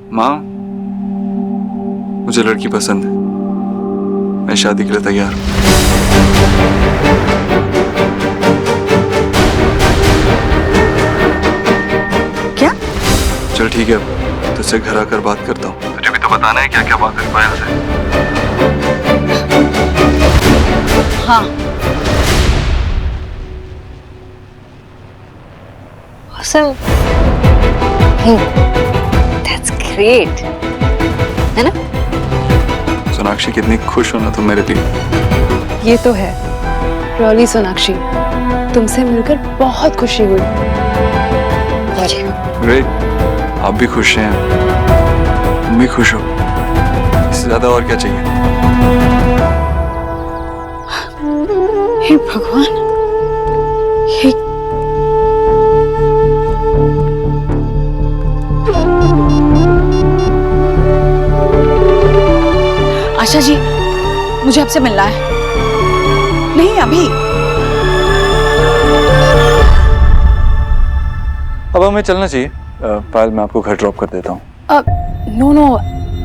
माँ, मुझे लड़की पसंद है, मैं शादी के लिए तैयार हूँ। क्या? चल ठीक है, तुझसे घर आकर बात करता हूँ। तुझे भी तो बताना है क्या क्या बात है पायल से। हाँ। Awesome. That's great. है ना? सोनाक्षी कितनी खुश हो ना तुम मेरे लिए। ये तो है। रॉली सोनाक्षी, तुमसे मिलकर बहुत खुशी हुई। मुझे। ग्रेट, आप भी खुश हैं, तुम भी खुश हो, इससे ज्यादा और क्या चाहिए। हे भगवान, ये आशा जी, मुझे आपसे मिलना है। नहीं अभी। अब हमें चलना चाहिए। पायल, मैं आपको घर ड्रॉप कर देता हूँ। No,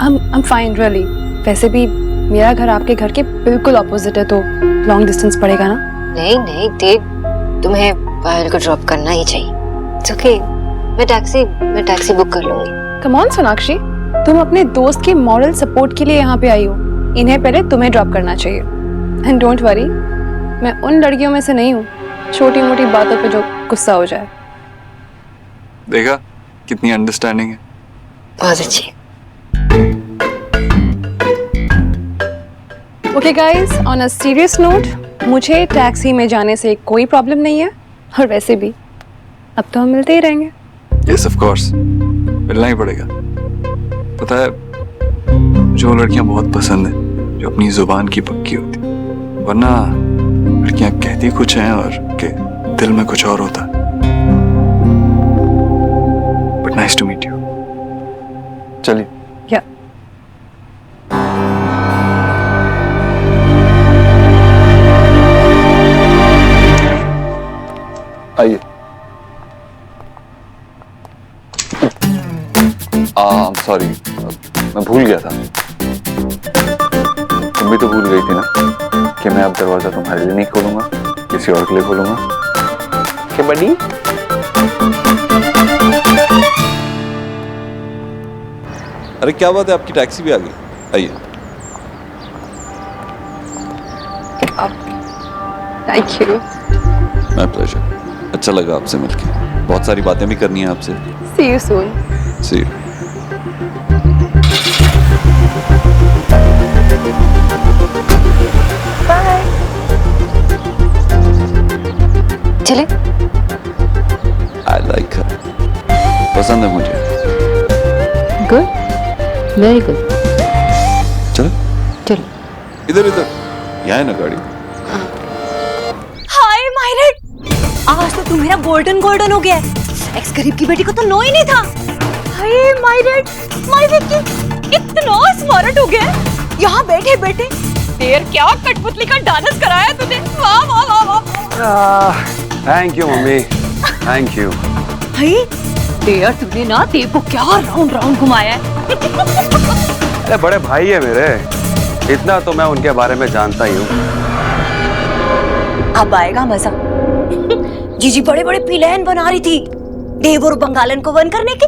I'm fine really। वैसे भी मेरा घर आपके घर के बिल्कुल ऑपोजिट है, तो लॉन्ग डिस्टेंस पड़ेगा ना। नहीं देव, तुम्हें पायल को ड्रॉप करना ही चाहिए। It's okay, मैं टैक्सी बुक कर लूंगी। कम ऑन सोनाक्षी, तुम अपने दोस्त के मॉरल सपोर्ट के लिए यहाँ पे आई हो, इन्हें पहले तुम्हें ड्रॉप करना चाहिए। एंड डोंट वरी, मैं उन लड़कियों में से नहीं हूँ छोटी मोटी बातों पे जो गुस्सा हो जाए। देखा कितनी अंडरस्टैंडिंग है। बहुत अच्छी। Okay guys, on a serious note, मुझे टैक्सी में जाने से कोई प्रॉब्लम नहीं है, और वैसे भी अब तो हम मिलते ही रहेंगे। यस ऑफ कोर्स, मिलना ही पड़ेगा। पता है, जो लड़कियां बहुत पसंद है, जो अपनी जुबान की पक्की होती, वरना लड़कियां कहती कुछ हैं और के दिल में कुछ और होता। But nice to meet you. चलिए। या आइए। सॉरी, मैं भूल गया था। तुम भी तो भूल गई थी ना कि मैं अब दरवाजा तुम्हारे लिए नहीं खोलूंगा, किसी और के लिए खोलूंगा। क्या बड़ी? अरे क्या बात है, आपकी टैक्सी भी आ गई। आइए। Thank you. My pleasure. अच्छा लगा आपसे मिलके, बहुत सारी बातें भी करनी है आपसे। See you soon. See you. Bye. चले? आई लाइक हर, पसंद है मुझे। Good, very good. चलो चलो। इधर इधर, यहाँ है ना गाड़ी। हाय मायरेट, आज तो तू मेरा गोल्डन हो गया है। एक्स गरीब की बेटी को तो नो ही नहीं था। हाय मायरेट की इतना स्मार्ट हो गया है। यहाँ बैठे बैठे देर क्या कठपुतली का डांस कराया तुझे। वाह वाह वाह वाह। Thank you mummy, thank you. हाय देर, तूने ना देव को क्या राउंड राउंड घुमाया है। अरे बड़े भाई है मेरे, इतना तो मैं उनके बारे में जानता ही हूँ। अब आएगा मजा। जीजी बड़े बड़े प्लान बना रही थी देव और बंगालन को वन करने के।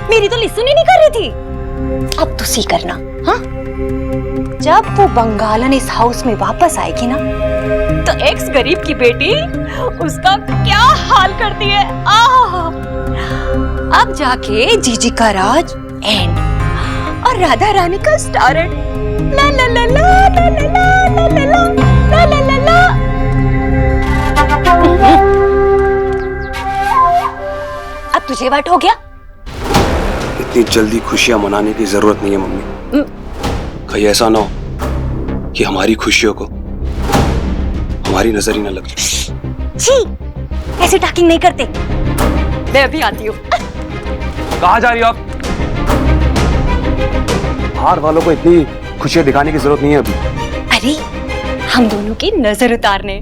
मेरी तो लिसन ही नहीं कर रही थी। अब तो सी करना। हाँ, जब वो बंगालन इस हाउस में वापस आएगी ना, तो एक्स गरीब की बेटी उसका क्या हाल करती है। अब जाके जीजी का राज एंड और राधा रानी का स्टार्ट। ला ला ला ला ला ला ला ला ला ला ला ला। अब तुझे वाट हो गया। इतनी जल्दी खुशियां मनाने की जरूरत नहीं है मम्मी। कहीं ऐसा ना हो कि हमारी खुशियों को हमारी नजर ही ना लग जाए। छी, ऐसे टॉकिंग नहीं करते। मैं अभी आती हूँ। कहाँ जा रही हो आप? बाहर वालों को इतनी खुशियां दिखाने की जरूरत नहीं है अभी। अरे हम दोनों की नजर उतारने।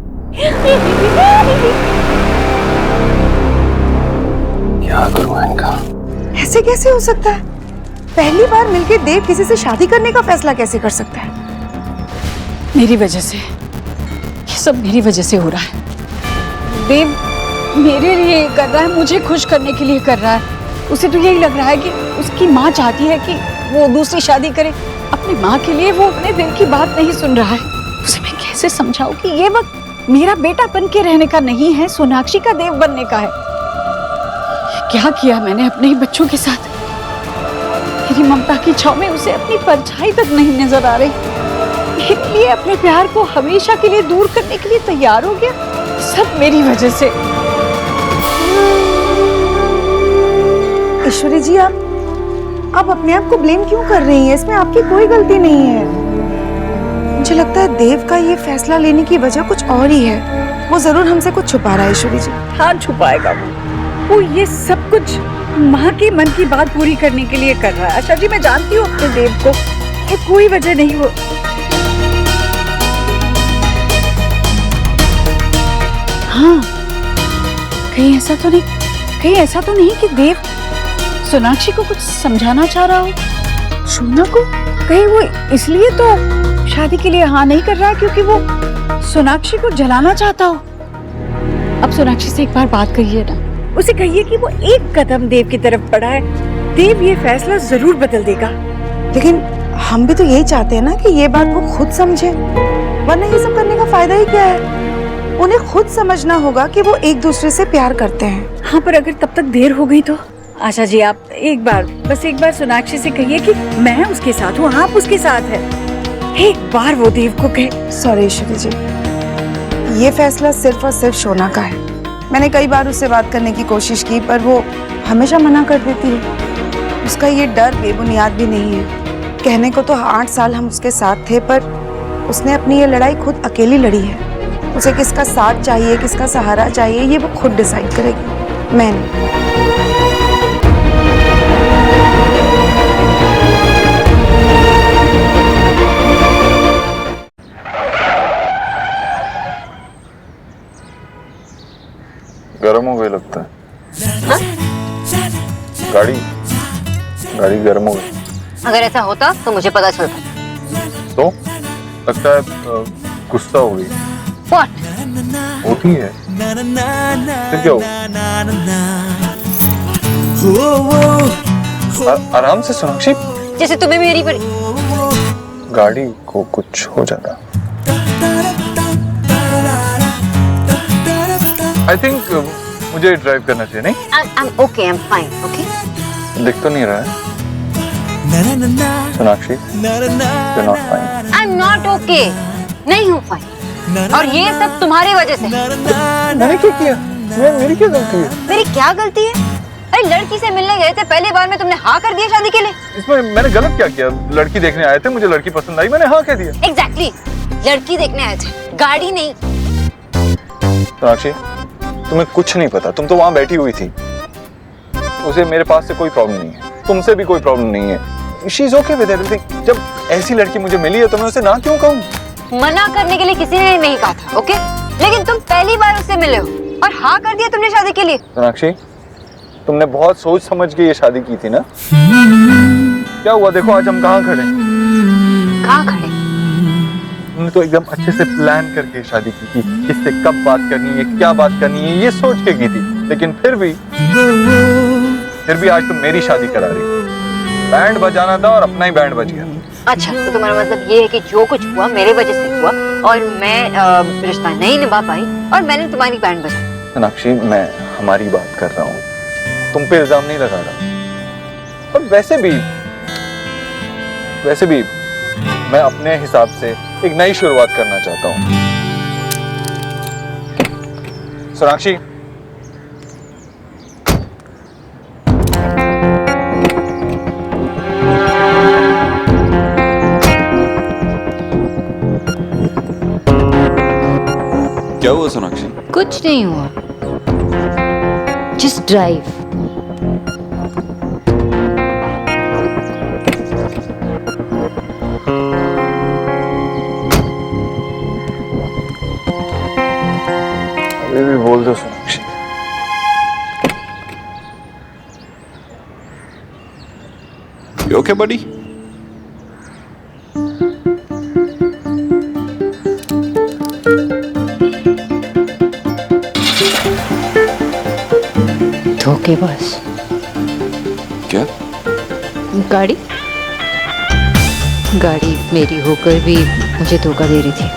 क्या करूं इनका? ऐसे कैसे हो सकता है? पहली बार मिलके देव किसी से शादी करने का फैसला कैसे कर सकता है? मेरी वजह से, ये सब मेरी वजह से हो रहा है। देव मेरे लिए ये कर रहा है, मुझे खुश करने के लिए कर रहा है। उसे तो यही लग रहा है कि उसकी माँ चाहती है कि वो दूसरी शादी करे। अपनी माँ के लिए वो अपने दिल की बात नहीं सुन रहा है। उसे मैं कैसे समझाऊं कि ये वक्त मेरा बेटा बन के रहने का नहीं है, सोनाक्षी का देव बनने का है। क्या किया मैंने अपने ही बच्चों के साथ? मेरी ममता की छाव में उसे अपनी परछाई तक नहीं नजर आ रही। इसलिए अपने प्यार को हमेशा के लिए दूर करने के लिए तैयार हो गया। सब मेरी वजह से। ईश्वरी जी, आप अपने आप को ब्लेम क्यों कर रही हैं? इसमें आपकी कोई गलती नहीं है। मुझे लगता है देव का ये फैसला लेने की वजह कुछ और ही है। वो जरूर हमसे कुछ छुपा रहा है ईश्वरी जी। हाँ, छुपाएगा वो ये सब कुछ माँ के मन की बात पूरी करने के लिए कर रहा है। आशा जी, मैं जानती हूँ अपने देव को, ये कोई वजह नहीं। वो हाँ, कहीं ऐसा तो नहीं कि देव सोनाक्षी को कुछ समझाना चाह रहा हो। सोना को कहीं वो इसलिए तो शादी के लिए हाँ नहीं कर रहा है क्योंकि वो सोनाक्षी को जलाना चाहता हो। अब सोनाक्षी से एक बार बात करिए ना, उसे कहिए कि वो एक कदम देव की तरफ बढ़ा है। देव ये फैसला जरूर बदल देगा। लेकिन हम भी तो यही चाहते हैं ना कि ये बात वो खुद समझे, वरना ये सब करने का फायदा ही क्या है? उन्हें खुद समझना होगा कि वो एक दूसरे से प्यार करते हैं। हाँ, पर अगर तब तक देर हो गई तो? आशा जी, आप एक बार सोनाक्षी से कहिए कि मैं उसके साथ हूँ, आप उसके साथ हैं। एक बार वो देव को कहे। सॉरी ईश्वरी जी, ये फैसला सिर्फ और सिर्फ सोना का है। मैंने कई बार उससे बात करने की कोशिश की पर वो हमेशा मना कर देती है। उसका ये डर बेबुनियाद भी नहीं है। कहने को तो 8 साल हम उसके साथ थे, पर उसने अपनी ये लड़ाई खुद अकेली लड़ी है। उसे किसका साथ चाहिए, किसका सहारा चाहिए, ये वो खुद डिसाइड करेगी, मैं नहीं। गर्म हो गई लगता है। हाँ? गाड़ी गर्म हो गई। अगर ऐसा होता तो मुझे पता चलता। तो लगता है गुस्सा हो गई। What? होती है, फिर क्या हो? आराम से सोनाक्षी, जैसे तुम्हें मेरी पर गाड़ी को कुछ हो जाता। आई थिंक मुझे ड्राइव करना चाहिए। नहीं, I'm okay, I'm fine, okay? दिख तो नहीं रहा है Sonakshi, you're not fine। I'm not okay, नहीं हूँ fine। और ये सब तुम्हारी वजह से। मैंने क्या किया? मेरी क्या गलती है? मेरी क्या गलती है? अरे लड़की से मिलने गए थे, पहली बार में तुमने हाँ कर दिया शादी के लिए। इसमें मैंने गलत क्या किया? लड़की देखने आए थे, मुझे लड़की पसंद आई, मैंने हाँ कह दिया। Exactly, लड़की देखने आए थे, गाड़ी नहीं। सोनाक्षी, तुम्हें कुछ नहीं पता, तुम तो वहां बैठी हुई थी। उसे मेरे पास से कोई प्रॉब्लम नहीं है, तुमसे भी कोई प्रॉब्लम नहीं है। She is okay with everything. जब ऐसी लड़की मुझे मिली है तो मैं उसे ना क्यों कहूँ? मना करने के लिए किसी ने नहीं कहा था, ओके? लेकिन तुम पहली बार उससे मिले हो और हाँ कर दिया तुमने शादी के लिए। सोनाक्षी, तुमने बहुत सोच समझ के ये शादी की थी ना? क्या हुआ? देखो आज हम कहाँ खड़े। कहाँ खड़े? तुमने तो एकदम अच्छे से प्लान करके शादी की थी, किससे कब बात करनी है, क्या बात करनी है, ये सोच के की थी। लेकिन फिर भी आज तुम मेरी शादी करा रही हो। बैंड बजाना था और अपना ही बैंड बज गया। अच्छा, तो तुम्हारा मतलब ये है कि जो कुछ हुआ मेरे वजह से हुआ और मैं रिश्ता नहीं निभा पाई और मैंने तुम्हारी बैंड बजाई। सोनाक्षी, मैं हमारी बात कर रहा हूँ, तुम पे इल्जाम नहीं लगा रहा। और वैसे भी मैं अपने हिसाब से एक नई शुरुआत करना चाहता हूँ। सोनाक्षी, क्या हुआ सोनाक्षी? कुछ नहीं हुआ, जस्ट ड्राइव। अभी भी बोल दो सोनाक्षी। You okay, buddy? धोखेबाज। क्या? गाड़ी गाड़ी मेरी होकर भी मुझे धोखा दे रही थी।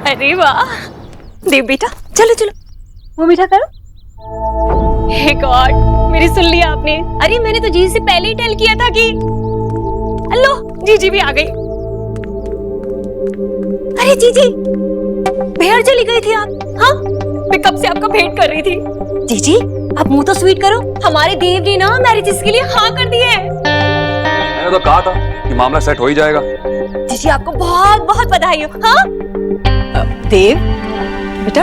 अरे वाह देव बेटा, चलो चलो वो मीठा करो। हे गॉड, मेरी सुन लिया आपने। अरे मैंने तो जी से पहले ही टेल किया था कि लो जीजी भी आ गई। अरे जीजी, बाहर चली गई थी आप? हाँ, मैं कब से आपका वेट कर रही थी। जीजी आप मुंह तो स्वीट करो, हमारे देव ने ना मैरिजेस के लिए हाँ कर दिए। मैंने तो कहा था कि मामला सेट हो ही जाएगा। जीजी आपको बहुत बहुत बधाई हो। हाँ देव बेटा,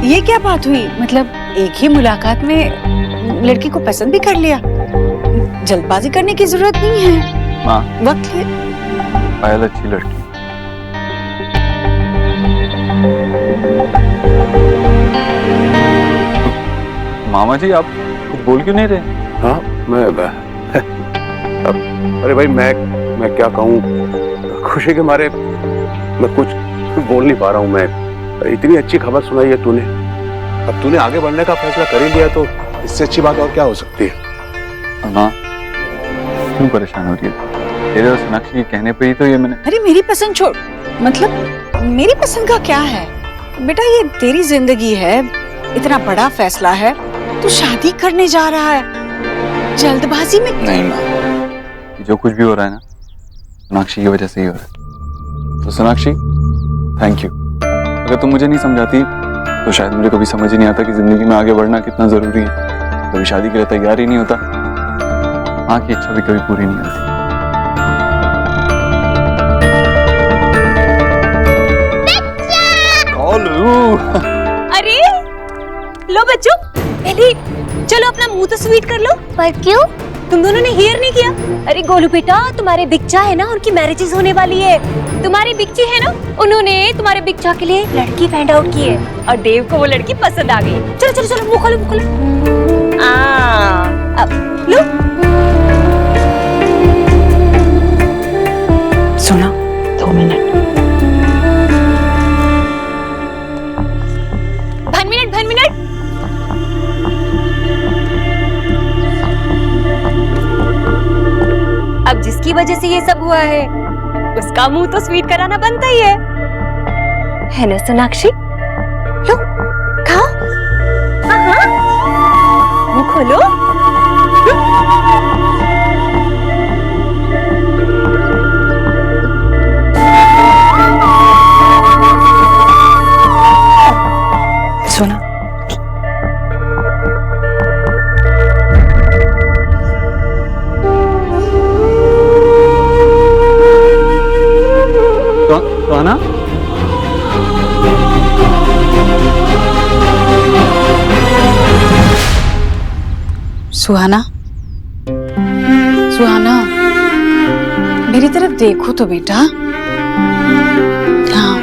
ये क्या बात हुई? मतलब एक ही मुलाकात में लड़की को पसंद भी कर लिया? जल्दबाजी करने की जरूरत नहीं है, माँ, वक्त ले। पायल अच्छी लड़की। मामा जी आप कुछ बोल क्यों नहीं रहे? हाँ, अरे भाई मैं क्या कहूँ, खुशी के मारे मैं कुछ बोल नहीं पा रहा हूँ। मैं इतनी अच्छी खबर सुनाई है तूने, अब तूने आगे बढ़ने का फैसला कर ही लिया तो इससे अच्छी बात और क्या हो सकती है। माँ क्यों परेशान हो रही है? तेरे और सोनाक्षी के कहने पे ही तो ये मैंने। अरे मेरी पसंद छोड़, मतलब मेरी पसंद का क्या है बेटा? ये तेरी जिंदगी है, इतना बड़ा फैसला है, तू शादी करने जा रहा है, जल्दबाजी में। नहीं माँ, जो कुछ भी हो रहा है ना सोनाक्षी की वजह से ही हो रहा है। तो सोनाक्षी थैंक यू। अगर तुम मुझे नहीं समझाती तो शायद मुझे कभी समझ ही नहीं आता कि जिंदगी में आगे बढ़ना कितना जरूरी है। कभी शादी के लिए तैयार ही नहीं होता, माँ की इच्छा भी कभी पूरी नहीं होती। अरे लो बच्चों, पहले चलो अपना मुंह तो स्वीट कर लो। पर क्यों? तुम दोनों ने हियर नहीं किया? अरे गोलू बेटा, तुम्हारे बिच्चा है ना, उनकी मैरिजेस होने वाली है। तुम्हारी बिच्ची है ना, उन्होंने तुम्हारे बिच्चा के लिए लड़की फाइंड आउट की है और देव को वो लड़की पसंद आ गई। चलो चलो चलो मुंह खोलो, मुंह खोलो। अब लो। सुना, 2 मिनट। 1 मिनट। अब जिसकी वजह से ये सब हुआ है उसका मुंह तो स्वीट कराना बनता ही है ना सोनाक्षी? लो खाओ। हाँ, मुंह खोलो। सुना, सुहाना, सुहाना, सुहाना, मेरी तरफ देखो तो बेटा। हाँ,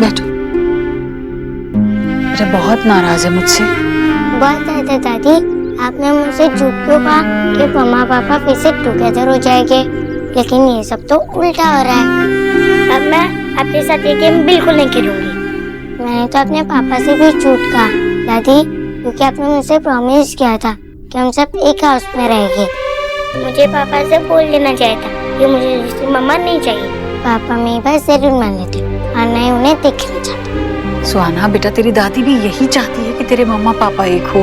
बैठो। बेटा बहुत नाराज है मुझसे। बहुत ज्यादा दादी, आपने मुझसे झूठ क्यों कहा कि मम्मा पापा फिर से टुगेदर हो जाएंगे? लेकिन ये सब तो उल्टा हो रहा है। अब मैं आपके साथ ये गेम बिल्कुल नहीं खेलूंगी। मैंने तो अपने पापा से भी झूठ कहा दादी, क्योंकि आपने मुझसे प्रॉमिस किया था कि हम सब एक हाउस में रहेंगे। मुझे पापा से बोल देना चाहिए था कि मुझे दूसरी मम्मा नहीं चाहिए। पापा मेरी बात जरूर मान लेते और मैं उन्हें देखना चाहती। सुहाना बेटा, तेरी दादी भी यही चाहती है कि तेरे मम्मा पापा एक हो,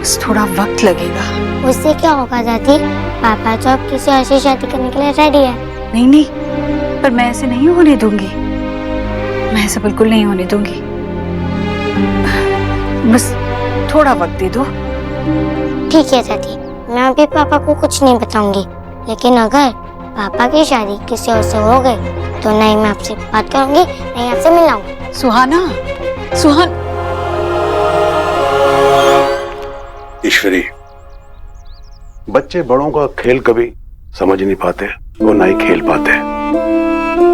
बस थोड़ा वक्त लगेगा। उससे क्या होगा दादी? पापा तो अब किसी और से शादी करने के लिए रेडी है। नहीं नहीं, पर मैं ऐसे नहीं होने दूंगी, मैं ऐसे बिल्कुल नहीं होने दूंगी। बस थोड़ा वक्त दे दो। ठीक है दादी, मैं अभी पापा को कुछ नहीं बताऊंगी, लेकिन अगर पापा की शादी किसी और से हो गई तो नहीं मैं आपसे बात करूंगी, नहीं आपसे मिलाऊंगी। सुहाना, सुहान। ईश्वरी, बच्चे बड़ों का खेल कभी समझ नहीं पाते, वो ना ही खेल पाते।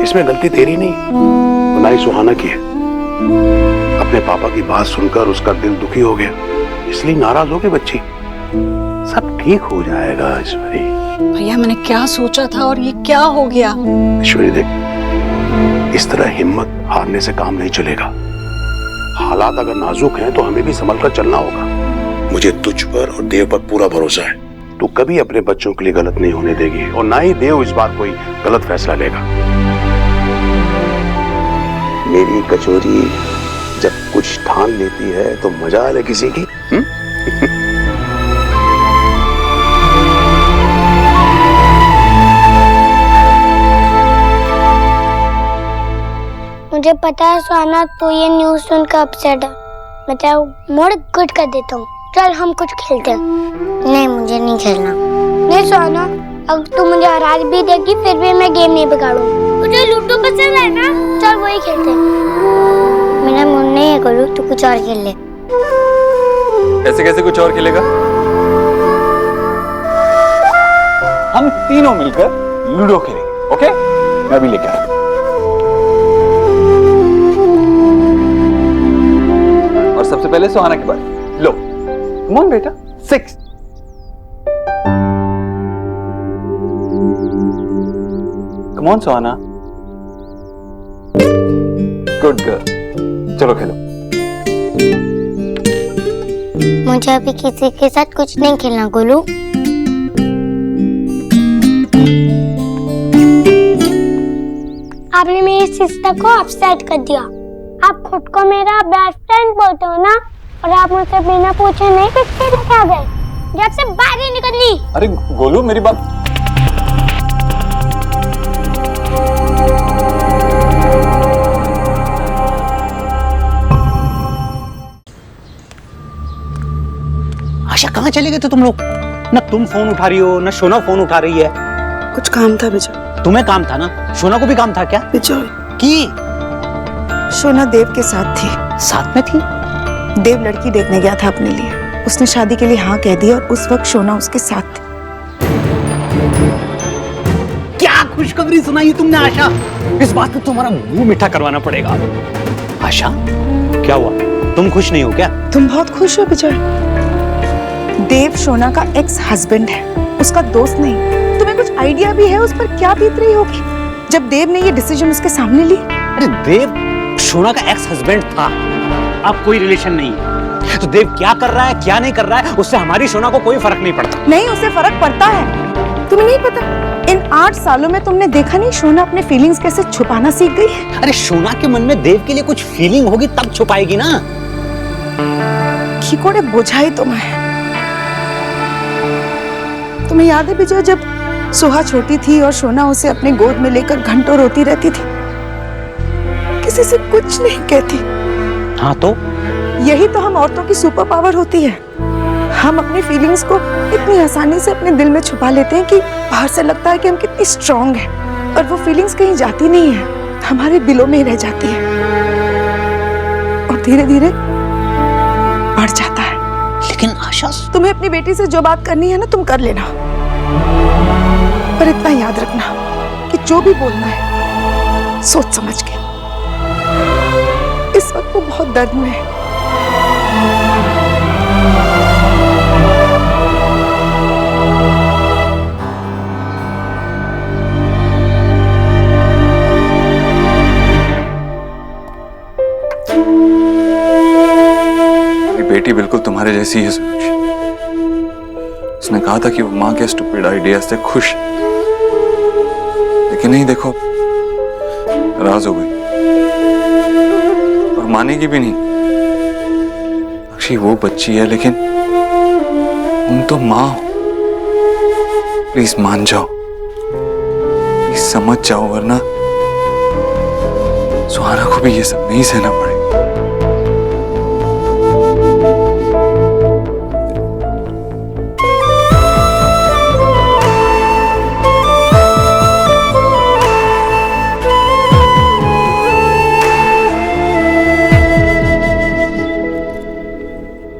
इसमें गलती तेरी नहीं, ना ही सुहाना की है। अपने पापा की बात सुनकर उसका दिल दुखी हो गया, इसलिए नाराज हो गई बच्ची। सब ठीक हो जाएगा ईश्वरी। भैया मैंने क्या सोचा था और ये क्या हो गया? ईश्वरी देख, इस तरह हिम्मत हारने से काम नहीं चलेगा। हालात अगर नाजुक हैं तो हमें भी संभल कर चलना होगा। मुझे तुझ पर और देव पर पूरा भरोसा है। तू कभी अपने बच्चों के लिए गलत नहीं होने देगी और ना ही देव इस बार कोई गलत फैसला लेगा। मेरी कचोरी जब कुछ ठान लेती है तो मजा आ ले किसी की। मुझे पता है सुहाना, तो ये न्यूज़ सुनकर अपसेट है। मैं तेरा मूड गुड कर देता हूँ। चल हम कुछ खेलते हैं। नहीं, मुझे नहीं खेलना। नहीं सुहाना, अगर तू मुझे हरा भी देगी फिर भी मैं गेम नहीं बिगाड़ूंगी। मुझे लूडो पसंद है ना, चल वही खेलते हैं। मेरा मन नहीं है गुरु, तू कुछ और खेल ले। कैसे कैसे कुछ और खेलेगा? हम तीनों मिलकर लूडो खेलेंगे, ओके? मैं भी लेकर आया। और सबसे पहले सुहाना के बारे। लो, कम ऑन बेटा, 6। Come on Suhana, good girl. चलो खेलो। मुझे अभी किसी के साथ कुछ नहीं खेलना गोलू। आपने मेरी सिस्टर को अपसेट कर दिया। आप खुद को मेरा बेस्ट फ्रेंड बोलते हो ना, और आप मुझसे बिना पूछे नहीं पिक्चर दिखा गए। जब से बाहर ही निकली। अरे गोलू, मेरी बात। आशा, कहाँ चले गए थे तुम लोग? ना तुम फोन उठा रही हो, ना शोना फोन उठा रही है। कुछ काम था विजय। तुम्हें काम था ना, शोना को भी काम था क्या? विजय की शोना देव के साथ थी। साथ में थी? देव लड़की देखने गया था अपने लिए। उसने शादी के लिए हाँ कह दी और उस वक्त शोना उसके साथ थी। क्या खुशखबरी सुनाई तुमने आशा? इस बात पे तुम्हारा मुंह मीठा करवाना पड़ेगा। आशा, क्या हुआ? तुम खुश नहीं हो क्या? तुम बहुत खुश हो विजय। देव शोना का एक्स हस्बैंड है, उसका दोस्त नहीं। तुम्हें कुछ आइडिया भी है उस पर क्या बीत रही होगी जब देव ने ये डिसीजन उसके सामने ली? अरे देव शोना का एक्स हस्बैंड था, अब कोई रिलेशन नहीं है। तो देव क्या कर रहा है क्या नहीं कर रहा है उससे हमारी शोना को कोई फर्क नहीं पड़ता। नहीं, उसे फर्क पड़ता है। तुम्हें नहीं पता, इन 8 सालों में तुमने देखा नहीं शोना अपने फीलिंग्स कैसे छुपाना सीख गई है। अरे शोना के मन में देव के लिए कुछ फीलिंग होगी तब छुपाएगी ना। खिकोड़े बुझाई तुम्हें। तुम्हें याद है विजय, जब सुहा छोटी थी और शोना उसे अपने गोद में लेकर घंटों रोती रहती थी, किसी से कुछ नहीं कहती। हाँ तो यही तो हम औरतों की सुपर पावर होती है। हम अपनी फीलिंग्स को इतनी आसानी से अपने दिल में छुपा लेते हैं कि बाहर से लगता है कि हम कितनी स्ट्रांग हैं, और वो फीलिंग्स कहीं जाती नहीं है, हमारे दिलों में ही रह जाती है और धीरे धीरे बढ़ जाता है। लेकिन आशा, तुम्हें अपनी बेटी से जो बात करनी है ना, तुम कर लेना, पर इतना याद रखना कि जो भी बोलना है सोच समझ के। इस वक्त वो बहुत दर्द में है। मेरी बेटी बिल्कुल तुम्हारे जैसी है सुनीश। उसने कहा था कि वो माँ के स्टूपिड आइडिया से खुश, लेकिन नहीं, देखो नाराज हो गई और मानेगी भी नहीं। अक्षी वो बच्ची है, लेकिन तुम तो माँ हो। प्लीज मान जाओ, प्लीज समझ जाओ, वरना सुहाना को भी ये सब नहीं सहना पड़ेगा।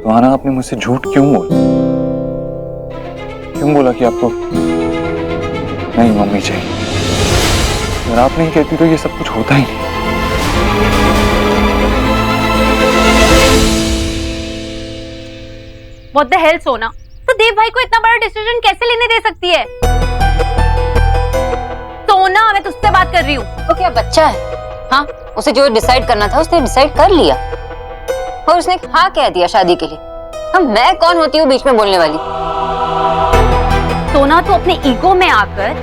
सुहाना, आपने मुझसे झूठ क्यों बोला? क्यों बोला कि आपको नहीं मम्मी चाहिए? अगर आप नहीं कहती तो ये सब कुछ होता ही नहीं। व्हाट द हेल सोना, तो देव भाई को इतना बड़ा डिसीजन कैसे लेने दे सकती है? सोना, मैं तुझसे बात कर रही हूँ। वो क्या बच्चा है? हाँ, उसे जो डिसाइड करना था उसने डिसाइड कर लिया और उसने हाँ कह दिया शादी के लिए। हम, मैं कौन होती हूँ बीच में बोलने वाली? सोना, तो अपने ईगो में आकर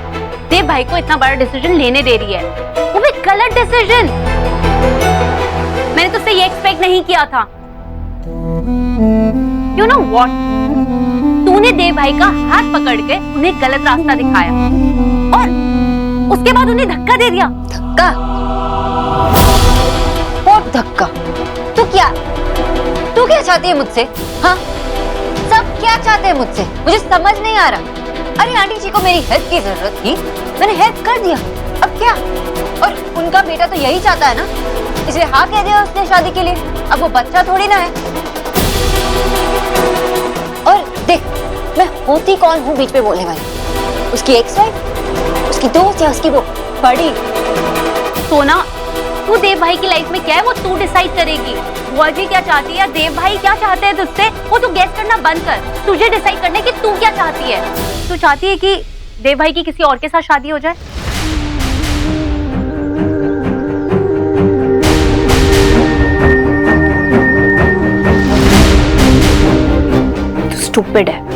देव भाई को इतना बड़ा डिसीजन लेने दे रही है, वो भी गलत डिसीजन। मैंने तुझसे ये एक्सपेक्ट नहीं किया था। यू नो व्हाट, तूने देव भाई का हाथ पकड़ के उन्हें गलत रास्ता दिखाया और उसके बाद उन्हें धक्का दे दिया। धक्का? और धक्का? तू क्या चाहती है मुझसे? हाँ, सब क्या चाहते हैं मुझसे? मुझे समझ नहीं आ रहा। अरे आंटी जी को मेरी हेल्प की जरूरत थी, मैंने हेल्प कर दिया, अब क्या? और उनका बेटा तो यही चाहता है ना, इसलिए हाँ कह दिया उसने शादी के लिए। अब वो बच्चा थोड़ी ना है। और देख, मैं होती कौन हूँ बीच में बोलने वाली? उसकी एक्स वाइफ, उसकी दोस्त या उसकी वो बड़ी? सोना, तू देव भाई की लाइफ में क्या है वो तू डिसाइड करेगी। बुआ जी क्या चाहती है या देव भाई क्या चाहते हैं तुझसे, वो तू गेस करना बंद कर। तुझे डिसाइड करना है कि तू क्या चाहती है। तू चाहती है कि देव भाई की किसी और के साथ शादी हो जाए? तू स्टूपिड है।